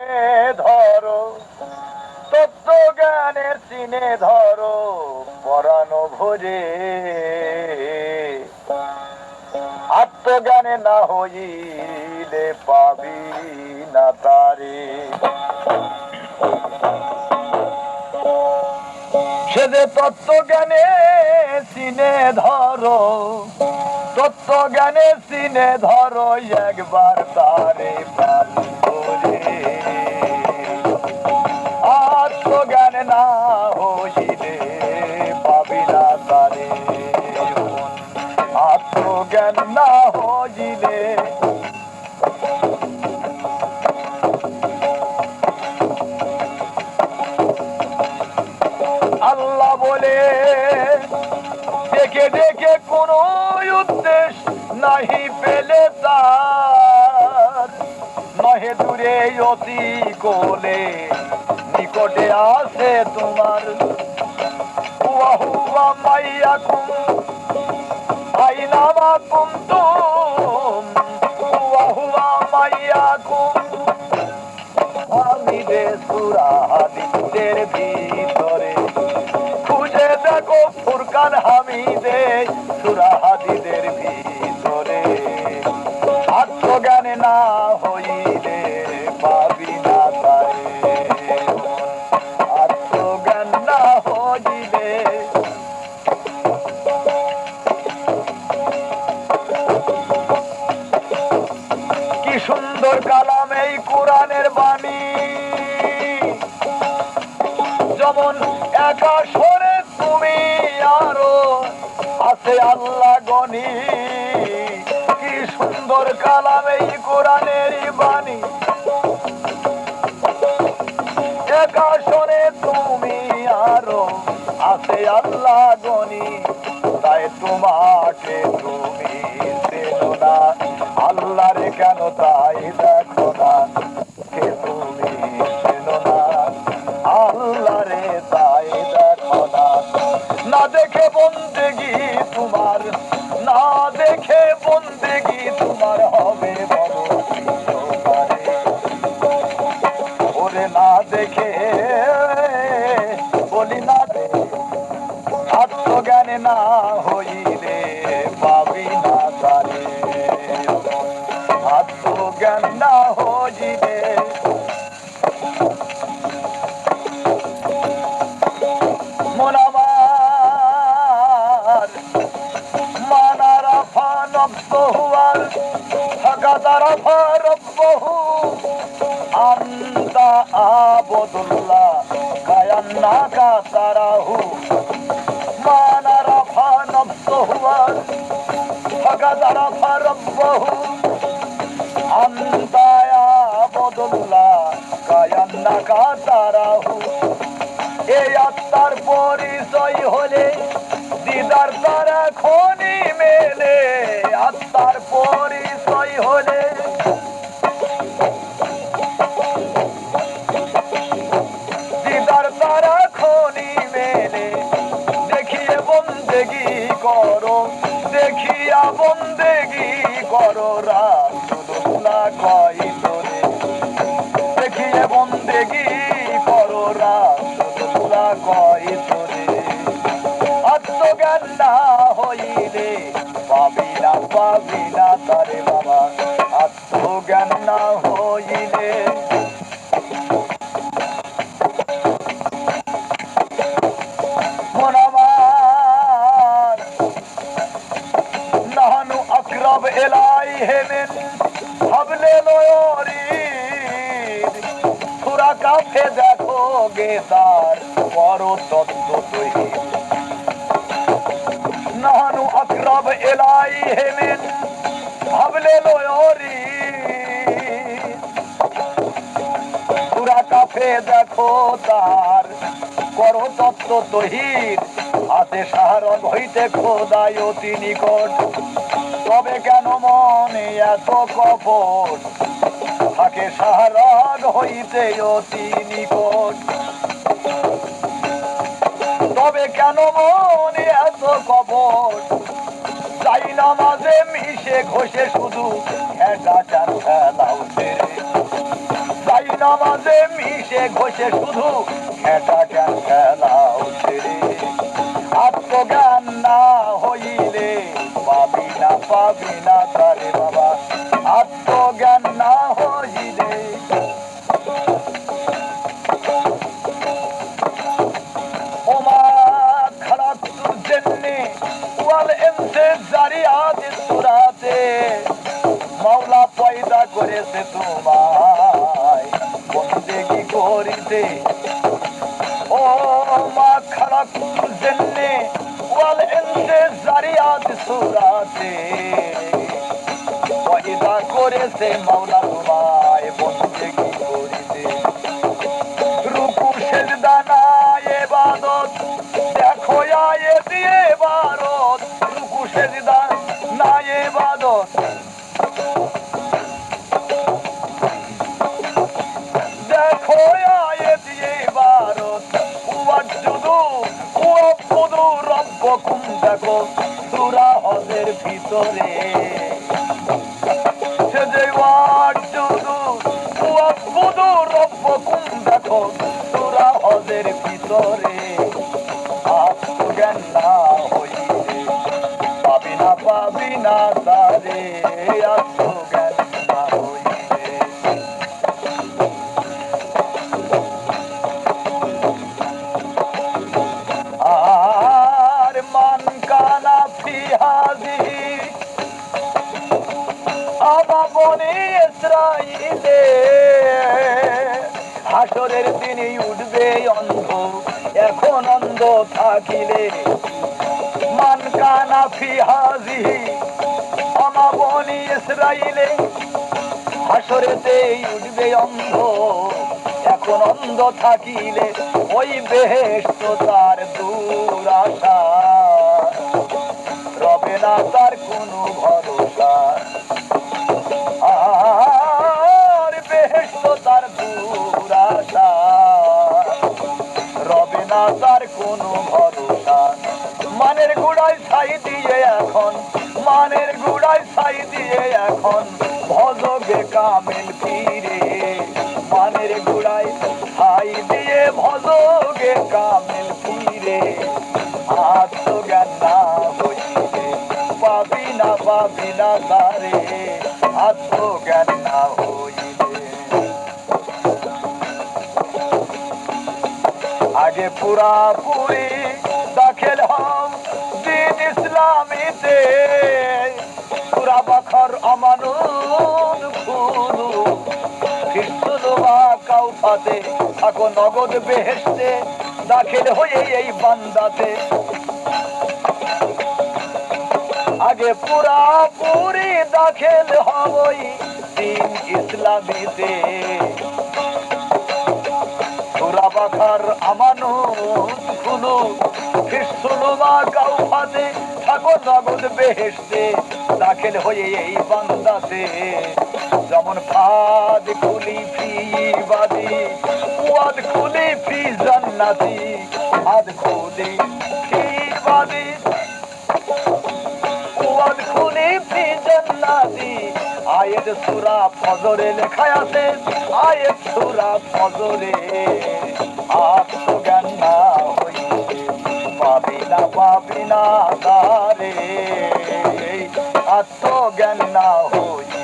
ধরো তত্ত্ব জ্ঞানের চিনে ধরো পরানো ভরে, আত্মজ্ঞানে না হইলে পাবি না তারে। সে যে তত্ত্বজ্ঞানে চিনে ধরো, তত্ত্বজ্ঞানে চিনে ধরো একবার তারে প্রাণ করে। আত্মজ্ঞান না হইলে পাবি না তারে, আত্মজ্ঞান না হইলে। আল্লাহ বলে ডেকে ডেকে কোন উদ্দেশ্য নাহি পেলে তার, নহে দূরে অতি কোলে নিকটে আছে তোমার। হুয়া হুয়া মাইয়াকুম আইনামা কুনতুম, হুয়া হুয়া মাইয়াকুম হামিদে সূরা হাদিসের ভিতরে। খুঁজে দেখো ফুরকান হামিদে সূরা হাদিসের ভিতরে। আত্মজ্ঞানে না হইলে পাবি না তারে, আত্মজ্ঞান না হইলে। কি সুন্দর কালাম এই কোরআনের বাণী, যেমন একা সরে তুমি আরো আছে আল্লাহ গনি। কি সুন্দর কালাম এই কোরআনের বাণী, একা সরে তুমি আরো আছে আল্লাহ গনি। তাই তোমাকে তুমি চেনো না, আল্লাহরে কেন তাই দেখো না। কে তুমি চেনো না, আল্লাহরে তাই দেখো না। না দেখে বন্দেগি তোমার, না দেখে বন্দেগি তোমার হবে বড় পারে। ওরে না দেখে বলি না রে, আত্মজ্ঞানে না হইলে পাবি না তারে, আত্মজ্ঞান না হইলে। মন আমার মানারা ফানব্বহুয়ার ফাকাদারা ফারব্বহু আন্তা আবদুল্লাহ কায়ান্নাকা তারাহু। মানারা ফানব্বহুয়ার ফাকাদারা ফারব্বহু আন্তা আবদুল্লাহ কায়ান্নাকা তারাহু। এই আত্মার পরিচয় হলে দিদার তারা খনি মেলে, আত্মার পরিচয় হলে দিদার তারা খনি মেলে। দেখিয়ে বন্দেগি করো, দেখিয়া বন্দেগি করো রাসূলুল্লাহ কয় তোরে। দেখিয়ে বন্দেগি করো রাসূলুল্লাহ কয় তোরে। আত্মজ্ঞান না হইলে পাবি না তারে বাবা, আত্মজ্ঞান না হইলে। মন আমার নাহানু আকরাব ইলাইহি মিন হাবলিল ওয়ারিদ। সূরা কাফে দেখো গে তার বড় তত্ত্ব তৈরি। নাহানু আকরাব ইলাইহি মিন হাবলিল ওয়ারিদ। সূরা কাফে দেখো তার বড় তত্ত্ব তহিদ। আছে সাহারণ হইতে খোদায় অতি নিকট, তবে কেন মনে এত কপট। থাকে সাহারণ হইতে অতি নিকট, তবে কেন মনে এত কপট। যাই নামাজে মিশে ঘষে শুধু খেলা চার খেলাও ছেড়ে। তাই নামাজে মিশে ঘষে শুধু খেটা কেন খেলাও ছেড়ে আত্মজ্ঞান না হইলে পাবি না তারে বাবা আত্মজ্ঞান না হইলে ওমা খারাপ জেনে ওয়াল এমসে জারিয়াত সুরাতে মাওলা পয়দা করেছে তোমায় বন্দেগি করিতে ও মা খারাপ জেনে ওয়াল এমসে জারিয়াত সুরাতে পয়দা করেছে মাওলা তোমায় বন্দেগি করিতে রুকু সেজদা না ইবাদত দেখো আয়ে দিয়ে বারত রুকু সেজদা না ইবাদত দেখো আয়ে দিয়ে বারত ওয়াজুদু ওয়াবুদু রব্বকুম দেখো সূরা হজের ভিতরে সেজে ওয়াজুদু ওয়াবুদু রব্বকুম দেখো সূরা হজের ভিতরে আত্মজ্ঞান না হইলে পাবি না তারে আত্মজ্ঞান না হইলে আর মান কানা ফিহাজি আবাবনে ইসরাইলে হাসরের দিনে উঠবে অন্ধ এখন অন্ধ থাকিলে মান কানা ফিহাজি আমাবনি ইসরাইলে হাসরেতে উঠবে অন্ধ এখন অন্ধ থাকিলে ওই বেহেশত তার দুরাশা রবে না তার কোনো ভরসা আর বেহেশত তার দুরাশা রবে না তার কোনো ভরসা মানের গুড়ায় ছাই দিয়ে এখন মানের গুড়ায় ছাই দিয়ে এখন ভজগে কামেল ফিরে মানের গুড়ায় ছাই দিয়ে ভজগে কামেল ফিরে আত্মজ্ঞান না হইলে পাবি না তারে আত্মজ্ঞান না হইলে আগে পুরাপুরি দাখিল হম দিন ইসলামীতে পুরা বাখর আমানুন খুলু খ্রিস্টুল বা কাউফাতে থাকো নগদ বেহেশতে দাখিল হয়ে এই বান্দাতে আগে পুরাপুরি দাখিল হই দিন ইসলামীতে পুরা বাখার আমানুন খুলু খ্রিস্টুলমা কাউফাতে থাকো নগদ বেহেশতে দাখিল হয়ে এই বান্দাতে যেমন ফাদ খুলি ফি বাদি ওয়াদ খুলি ফি জান্নাতি আদ খুলি ফি বাদি ওয়াদ খুলি ফি জান্নাতি আয়াত সূরা ফজরে লেখা আছে আয়াত সূরা ফজরে আত্মজ্ঞান না হইলে পাবি না তারে আত্মজ্ঞান না হইলে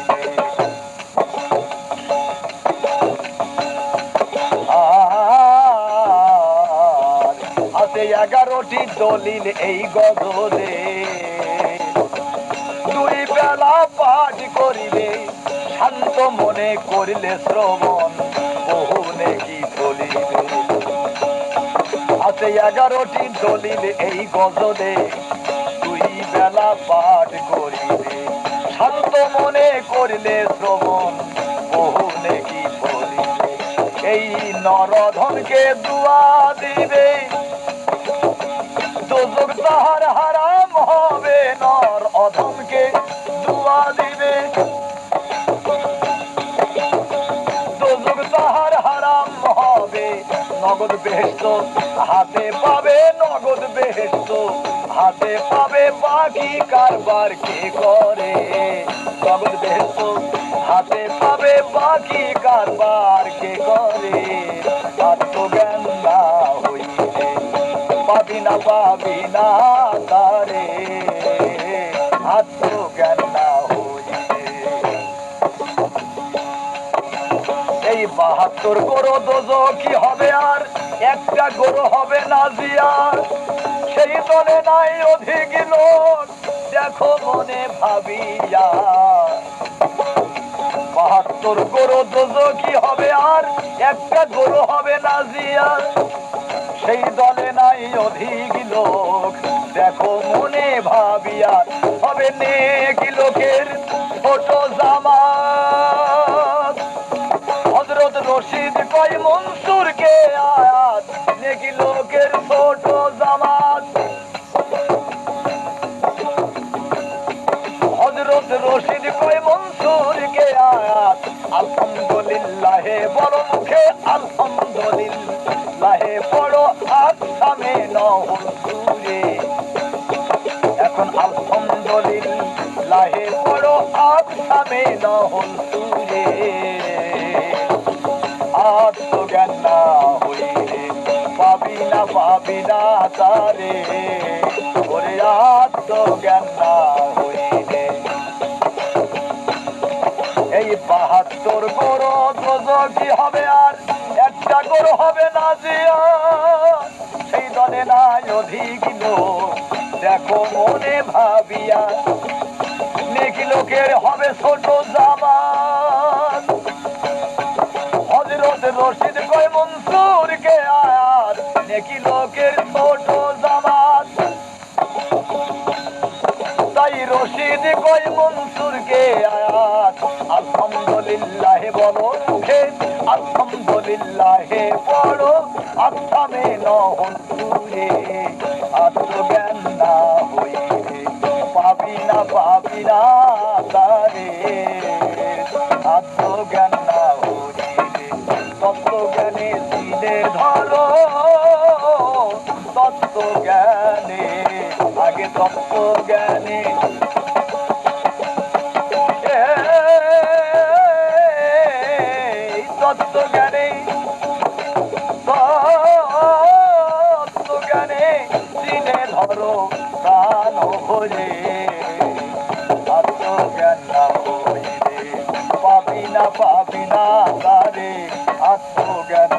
আছে 11টি দলিল এই গজলে দুই বেলা পাঠ করিলে শান্ত মনে করিলে শ্রবণ বহু নেকি ফলিবে আছে 11টি দলিল এই গজলে দুই বেলা পাঠ করিলে শান্ত মনে করিলে শ্রবণ বহু নেকি ফলিবে এই নরধনকে দুয়া দিবে দোজখ তাহার হারাম হবে নর অধমকে দুয়া দিবে দোজখ তাহার হারাম হবে নগদ বেহেশত হাতে পাবে নগদ বেহেশত হাতে পাবে বাকি কারবার কে করে নগদ বেহেশত হাতে পাবে বাকি কারবার কে করে আত্মজ্ঞান না হইলে পাবি না তারে আত্মজ্ঞান না হইলে। এই 72 গরু দোজখী হবে আর একটা গরু হবে নাজিয়া, সেই দলে নাই অধিক লোক দেখো মনে ভাবিয়া। 72 গরু দোজখী হবে আর একটা গরু হবে নাজিয়া, সেই দলে নাই অধিক লোক দেখো মনে ভাবিয়া। হবে নেক লোকের ছোট জামাত, হযরত রশিদ কয় মনসুরকে আয়াত, নেক লোকের ছোট জামাত। হযরত রশিদ কয় মনসুরকে আয়াত, আলহামদুলিল্লাহ বড় মুখে আলহামদুলিল্লাহ বড় আসামে নহল সুরে। এখন আলহামদুলিল্লাহ বড় আসামে নহল সুরে। আত্মজ্ঞান না হইলে পাবি না তারে ওরে আত্মজ্ঞান না হইলে। এই 72 গরু দোজখী হবে আর একটা গরু হবে নাজিয়া, সেই দলে নাই অধিক লোক দেখো মনে ভাবিয়া। নেক লোকের হবে ছোট জামাত, হযরত রশিদ কয় মনসুরকে আয়াত, নেক লোকের ছোট জামাত। তাই রশিদ কয় মনসুরকে আয়াত, আলহামদুলিল্লাহ বলো মুখে আলহামদুলিল্লাহ বড় আসামে নহল সুরে। আত্মজ্ঞান না হইলে পাবি না তারে আত্মজ্ঞান না হইলে। তত্ত্বজ্ঞানে দিলে ধরো তত্ত্বজ্ঞানে আগে তত্ত্বজ্ঞানে তত্ত্বজ্ঞানে দিলে ধরো প্রাণ ভোলে। আত্মজ্ঞান না হইলে পাবি না তারে আত্মজ্ঞান